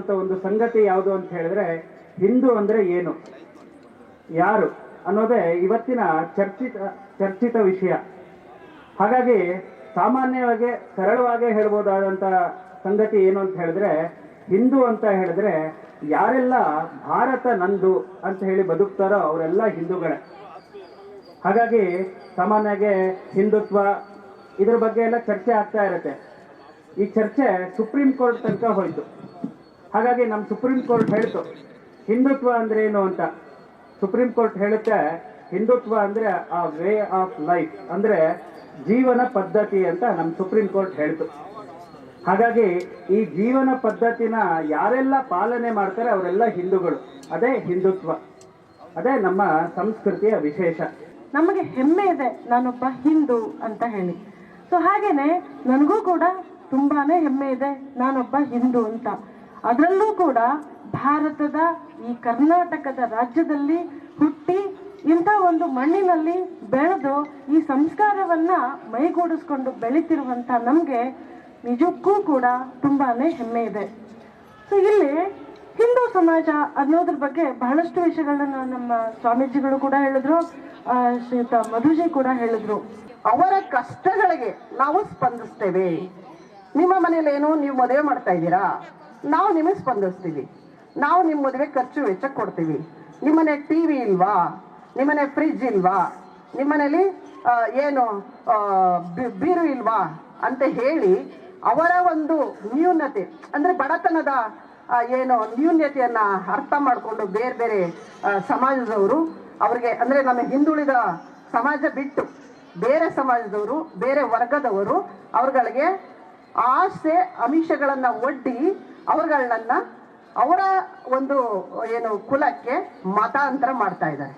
ಅಂತ ಒಂದು ಸಂಗತಿ ಯಾವುದು ಅಂತ ಹೇಳಿದ್ರೆ ಹಿಂದೂ ಅಂದ್ರೆ ಏನು, ಯಾರು ಅನ್ನೋದೇ ಇವತ್ತಿನ ಚರ್ಚಿತ ವಿಷಯ. ಹಾಗಾಗಿ ಸಾಮಾನ್ಯವಾಗಿ ಸರಳವಾಗಿ ಹೇಳ್ಬೋದಾದಂಥ ಸಂಗತಿ ಏನು ಅಂತ ಹೇಳಿದ್ರೆ, ಹಿಂದೂ ಅಂತ ಹೇಳಿದ್ರೆ ಯಾರೆಲ್ಲ ಭಾರತ ನಂದು ಅಂತ ಹೇಳಿ ಬದುಕ್ತಾರೋ ಅವರೆಲ್ಲ ಹಿಂದೂಗಳೇ. ಹಾಗಾಗಿ ಸಾಮಾನ್ಯವಾಗಿ ಹಿಂದುತ್ವ ಇದ್ರ ಬಗ್ಗೆ ಎಲ್ಲ ಚರ್ಚೆ ಆಗ್ತಾ ಇರುತ್ತೆ. ಈ ಚರ್ಚೆ ಸುಪ್ರೀಂ ಕೋರ್ಟ್ ತನಕ ಹೋಯ್ತು. ಹಾಗಾಗಿ ನಮ್ಮ ಸುಪ್ರೀಂ ಕೋರ್ಟ್ ಹೇಳ್ತು ಹಿಂದುತ್ವ ಅಂದ್ರೆ ಏನು ಅಂತ. ಸುಪ್ರೀಂ ಕೋರ್ಟ್ ಹೇಳುತ್ತೆ ಹಿಂದುತ್ವ ಅಂದ್ರೆ ಆ ವೇ ಆಫ್ ಲೈಫ್, ಅಂದ್ರೆ ಜೀವನ ಪದ್ಧತಿ ಅಂತ ನಮ್ಮ ಸುಪ್ರೀಂ ಕೋರ್ಟ್ ಹೇಳ್ತು. ಹಾಗಾಗಿ ಈ ಜೀವನ ಪದ್ಧತಿನ ಯಾರೆಲ್ಲ ಪಾಲನೆ ಮಾಡ್ತಾರೆ ಅವರೆಲ್ಲ ಹಿಂದೂಗಳು. ಅದೇ ಹಿಂದುತ್ವ, ಅದೇ ನಮ್ಮ ಸಂಸ್ಕೃತಿಯ ವಿಶೇಷ. ನಮಗೆ ಹೆಮ್ಮೆ ಇದೆ ನಾನೊಬ್ಬ ಹಿಂದೂ ಅಂತ ಹೇಳಿ. ಸೊ ಹಾಗೇನೆ ನನಗೂ ಕೂಡ ತುಂಬಾನೇ ಹೆಮ್ಮೆ ಇದೆ ನಾನೊಬ್ಬ ಹಿಂದೂ ಅಂತ. ಅದರಲ್ಲೂ ಕೂಡ ಭಾರತದ ಈ ಕರ್ನಾಟಕದ ರಾಜ್ಯದಲ್ಲಿ ಹುಟ್ಟಿ ಇಂಥ ಒಂದು ಮಣ್ಣಿನಲ್ಲಿ ಬೆಳೆದು ಈ ಸಂಸ್ಕಾರವನ್ನ ಮೈಗೂಡಿಸ್ಕೊಂಡು ಬೆಳೀತಿರುವಂಥ ನಮಗೆ ನಿಜಕ್ಕೂ ಕೂಡ ತುಂಬಾನೇ ಹೆಮ್ಮೆ ಇದೆ. ಸೊ ಇಲ್ಲಿ ಹಿಂದೂ ಸಮಾಜ ಅನ್ನೋದ್ರ ಬಗ್ಗೆ ಬಹಳಷ್ಟು ವಿಷಯಗಳನ್ನ ನಮ್ಮ ಸ್ವಾಮೀಜಿಗಳು ಕೂಡ ಹೇಳಿದ್ರು, ಶ್ರೀಯುತ ಮಧುಜಿ ಕೂಡ ಹೇಳಿದ್ರು. ಅವರ ಕಷ್ಟಗಳಿಗೆ ನಾವು ಸ್ಪಂದಿಸ್ತೇವೆ. ನಿಮ್ಮ ಮನೇಲಿ ಏನು ನೀವು ಮದುವೆ ಮಾಡ್ತಾ ಇದ್ದೀರಾ, ನಾವು ನಿಮಗೆ ಸ್ಪಂದಿಸ್ತೀವಿ. ನಾವು ನಿಮ್ಮ ಮದುವೆ ಖರ್ಚು ವೆಚ್ಚ ಕೊಡ್ತೀವಿ. ನಿಮ್ಮನೆ ಟಿವಿ ಇಲ್ವಾ, ನಿಮ್ಮನೆ ಫ್ರಿಜ್ ಇಲ್ವಾ, ನಿಮ್ಮನೇಲಿ ಏನು ಬೀರು ಇಲ್ವಾ ಅಂತ ಹೇಳಿ ಅವರ ಒಂದು ನ್ಯೂನತೆ ಅಂದ್ರೆ ಬಡತನದ ಏನು ನ್ಯೂನ್ಯತೆಯನ್ನ ಅರ್ಥ ಮಾಡಿಕೊಂಡು ಬೇರೆ ಬೇರೆ ಸಮಾಜದವರು ಅವ್ರಿಗೆ ಅಂದ್ರೆ ನಮ್ಮ ಹಿಂದುಳಿದ ಸಮಾಜ ಬಿಟ್ಟು ಬೇರೆ ಸಮಾಜದವರು ಬೇರೆ ವರ್ಗದವರು ಅವ್ರಗಳಿಗೆ ಆಸೆ ಅಮಿಷಗಳನ್ನ ಒಡ್ಡಿ ಅವ್ರಗಳನ್ನ ಅವರ ಒಂದು ಏನು ಕುಲಕ್ಕೆ ಮತಾಂತರ ಮಾಡ್ತಾ ಇದ್ದಾರೆ.